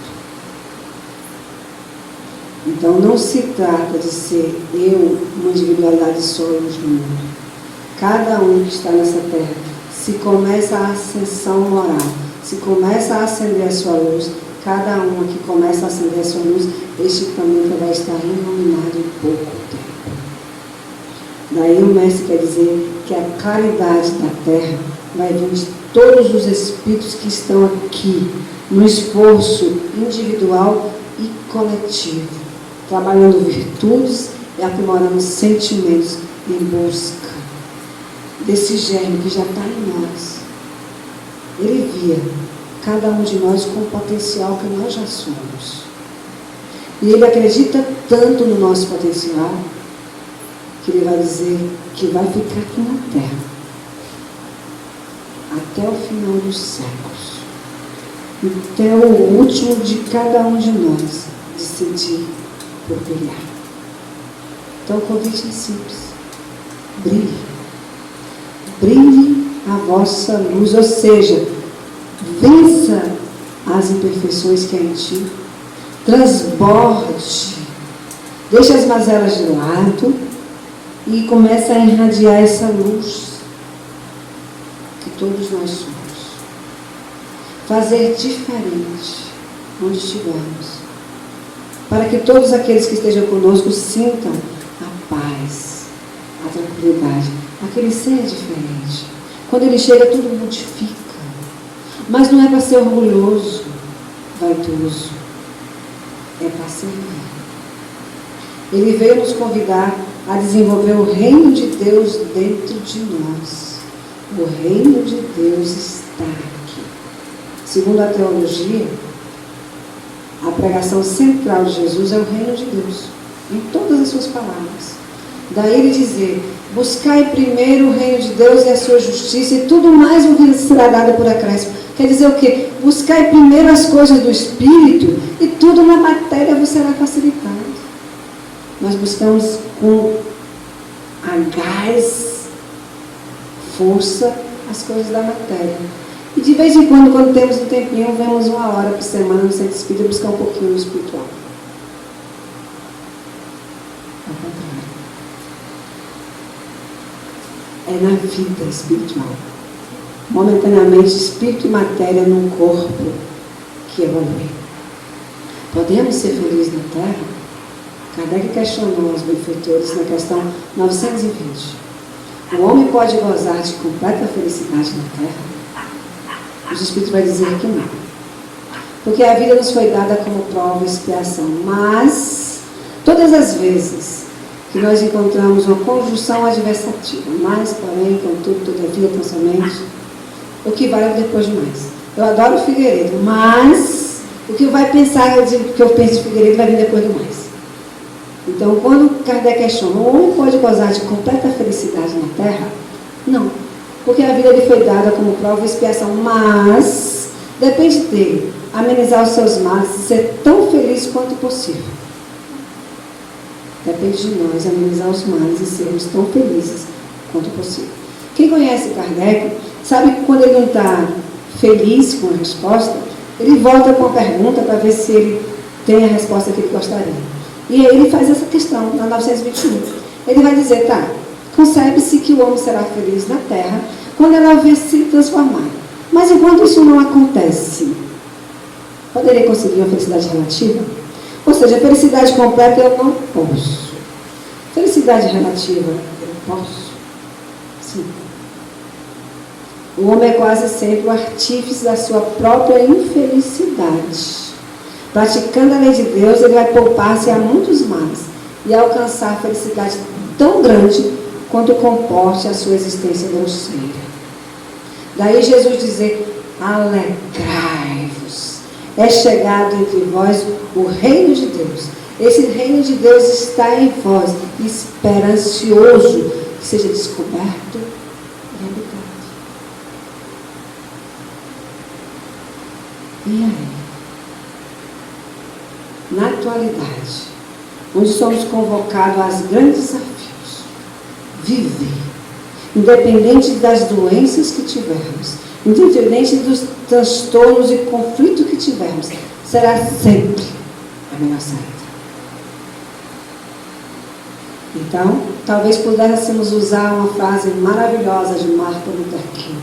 S1: Então não se trata de ser eu, uma individualidade só a luz do mundo. Cada um que está nessa terra, se começa a ascensão moral, se começa a acender a sua luz, cada um que começa a acender a sua luz, este planeta vai estar iluminado em pouco tempo. Daí o mestre quer dizer que a claridade da terra vai vir de todos os espíritos que estão aqui, no esforço individual e coletivo, trabalhando virtudes e aprimorando sentimentos em busca desse germe que já está em nós. Ele via cada um de nós com o potencial que nós já somos. E ele acredita tanto no nosso potencial que ele vai dizer que vai ficar aqui na Terra até o final dos séculos, até o último de cada um de nós decidir por brilhar. Então o convite é simples: brilhe, brilhe a vossa luz, ou seja, vença as imperfeições que há em ti, transborde, deixa as mazelas de lado e começa a irradiar essa luz que todos nós somos. Fazer diferente onde estivermos, para que todos aqueles que estejam conosco sintam a paz, a tranquilidade. Aquele ser é diferente. Quando ele chega, tudo modifica. Mas não é para ser orgulhoso, vaidoso. É para servir. Ele veio nos convidar a desenvolver o reino de Deus dentro de nós. O reino de Deus está aqui. Segundo a teologia, a pregação central de Jesus é o reino de Deus, em todas as suas palavras. Daí ele dizer, buscai primeiro o reino de Deus e a sua justiça, e tudo mais vos será dado por acréscimo. Quer dizer o quê? Buscai primeiro as coisas do Espírito e tudo na matéria vos será facilitado. Nós buscamos com gás, força, as coisas da matéria. E de vez em quando temos um tempinho, vemos 1 hora por semana no centro espírita buscar um pouquinho no espiritual. Ao contrário. É na vida espiritual. Momentaneamente, espírito e matéria num corpo que evolui. Podemos ser felizes na Terra? Kardec questionou os benfeitores na questão 920. O homem pode gozar de completa felicidade na Terra? Os Espíritos vão dizer que não. Porque a vida nos foi dada como prova e expiação. Mas, todas as vezes que nós encontramos uma conjunção adversativa, mas, porém, contudo, todavia, tão somente, o que vale depois de mais. Eu adoro Figueiredo, mas o que vai pensar, que eu penso de Figueiredo, vai vir depois do mais. Então, quando Kardec questiona, o homem pode gozar de completa felicidade na Terra? Não. Porque a vida lhe foi dada como prova e expiação, mas depende dele amenizar os seus males e ser tão feliz quanto possível. Depende de nós amenizar os males e sermos tão felizes quanto possível. Quem conhece Kardec sabe que quando ele não está feliz com a resposta, ele volta com a pergunta para ver se ele tem a resposta que ele gostaria. E aí ele faz essa questão na 921. Ele vai dizer, tá, concebe-se que o homem será feliz na Terra quando ela vê se transformar. Mas enquanto isso não acontece, poderia conseguir uma felicidade relativa? Ou seja, felicidade completa eu não posso. Felicidade relativa eu posso? Sim. O homem é quase sempre o artífice da sua própria infelicidade. Praticando a lei de Deus, ele vai poupar-se a muitos males e alcançar a felicidade tão grande quanto comporte a sua existência grosseira. Daí Jesus dizer, alegrai-vos, é chegado entre vós o reino de Deus. Esse reino de Deus está em vós, espera ansioso que seja descoberto e habitado. E aí? Na atualidade, onde somos convocados a grandes desafios, viver, independente das doenças que tivermos, independente dos transtornos e conflitos que tivermos, será sempre a melhor saída. Então, talvez pudéssemos usar uma frase maravilhosa de Martin Luther King.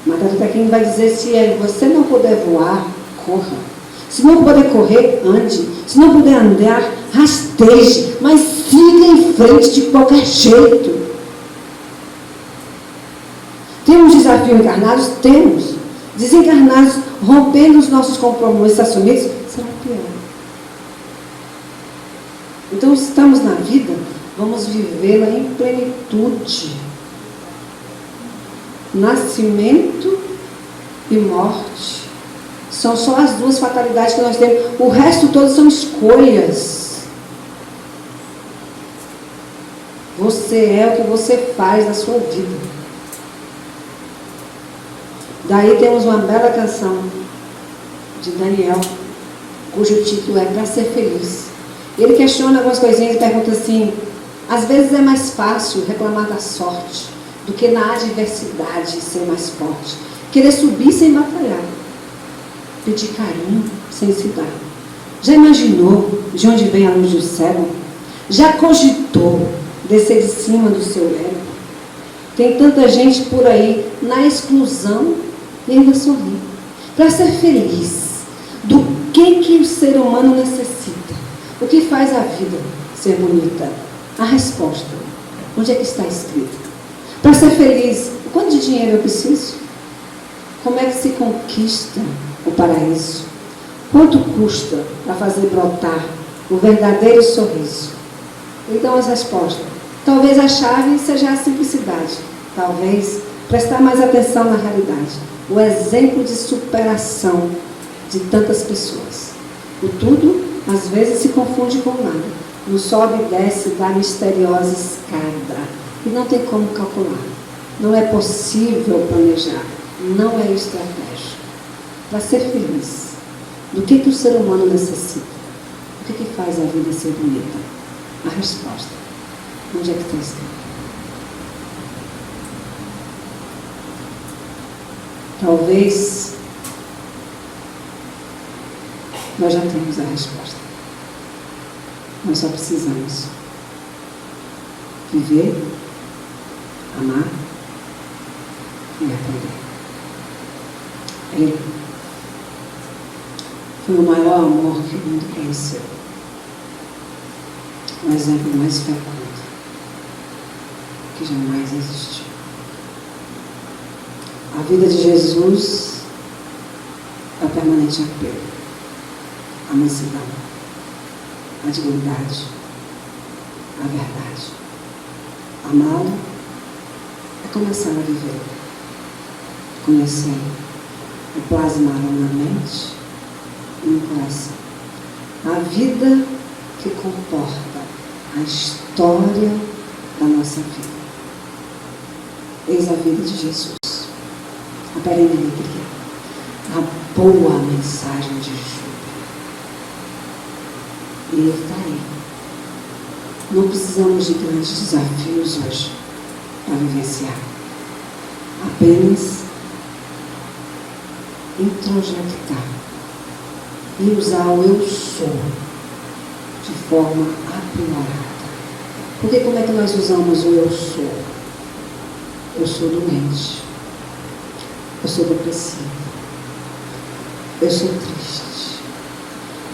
S1: Martin Luther King vai dizer, se você não puder voar, corra. Se não puder correr, ande. Se não puder andar, rasteje. Mas siga em frente de qualquer jeito. Temos desafio encarnados? Temos. Desencarnados, rompendo os nossos compromissos assumidos, será pior. Então, se estamos na vida, vamos vivê-la em plenitude. Nascimento e morte. São só as duas fatalidades que nós temos. O resto todo são escolhas. Você é o que você faz na sua vida. Daí temos uma bela canção de Daniel, cujo título é Para Ser Feliz. Ele questiona algumas coisinhas e pergunta assim, às vezes é mais fácil reclamar da sorte do que na adversidade ser mais forte. Querer subir sem batalhar. Pedir carinho sem se dar. Já imaginou de onde vem a luz do céu? Já cogitou descer de cima do seu ego? Tem tanta gente por aí na exclusão e ainda sorri. Para ser feliz, do que o ser humano necessita? O que faz a vida ser bonita? A resposta, onde é que está escrita? Para ser feliz, quanto de dinheiro eu preciso? Como é que se conquista o paraíso? Quanto custa para fazer brotar o verdadeiro sorriso? Então as respostas. Talvez a chave seja a simplicidade. Talvez prestar mais atenção na realidade. O exemplo de superação de tantas pessoas. O tudo, às vezes, se confunde com nada. No sobe e desce da misteriosa escada. E não tem como calcular. Não é possível planejar. Não é estratégia. Para ser feliz, do que o ser humano necessita? O que faz a vida ser bonita? A resposta. Onde é que está escrito? Talvez nós já temos a resposta. Nós só precisamos viver, amar e aprender. Ele foi o maior amor que o mundo conheceu. O exemplo mais fecundo que jamais existiu. A vida de Jesus ao permanente apego, à mansidão, à dignidade, à verdade. Amá-lo é começar a viver, conhecê-lo, é plasmá-lo na mente e no coração. A vida que comporta a história da nossa vida. Eis a vida de Jesus, a perene alegria, a boa mensagem de júbilo. E Ele está aí. Não precisamos de grandes desafios hoje para vivenciar. Apenas introjectar e usar o eu sou de forma aprimorada. Porque como é que nós usamos o eu sou? Eu sou doente. Eu sou depressivo. Eu sou triste.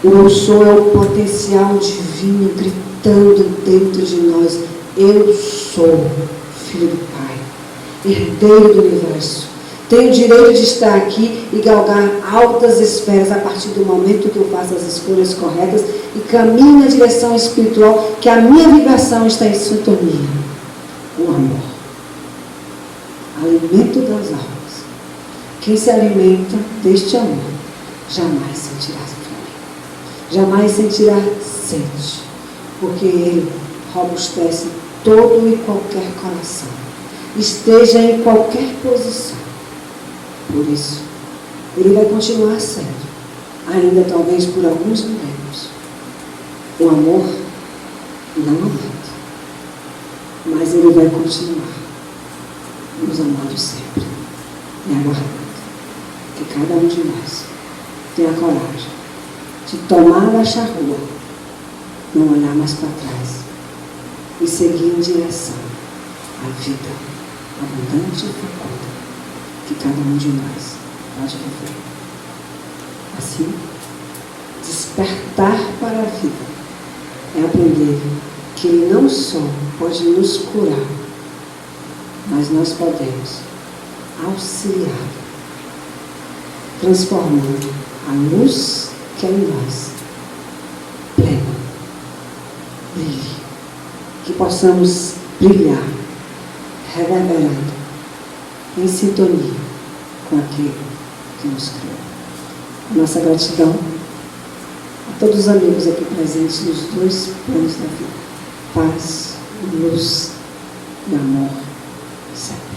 S1: O eu sou é o potencial divino gritando dentro de nós. Eu sou filho do Pai, herdeiro do universo. Tenho o direito de estar aqui e galgar altas esferas a partir do momento que eu faço as escolhas corretas e caminho na direção espiritual, que a minha vibração está em sintonia. O amor. Alimento das almas. Quem se alimenta deste amor jamais sentirá fome, jamais sentirá sede, porque ele robustece todo e qualquer coração, esteja em qualquer posição. Por isso, ele vai continuar sendo, ainda talvez por alguns milênios, o amor não amado, mas ele vai continuar nos amando sempre e aguardando que cada um de nós tenha a coragem de tomar a charrua, não olhar mais para trás e seguir em direção à vida abundante e fecunda que cada um de nós pode viver. Assim, despertar para a vida é aprender que Ele não só pode nos curar, mas nós podemos auxiliar, transformando a luz que é em nós plena, brilhe, que possamos brilhar, reverberando em sintonia com aquele que nos criou. Nossa gratidão a todos os amigos aqui presentes nos dois planos da vida. Paz, luz e amor sempre.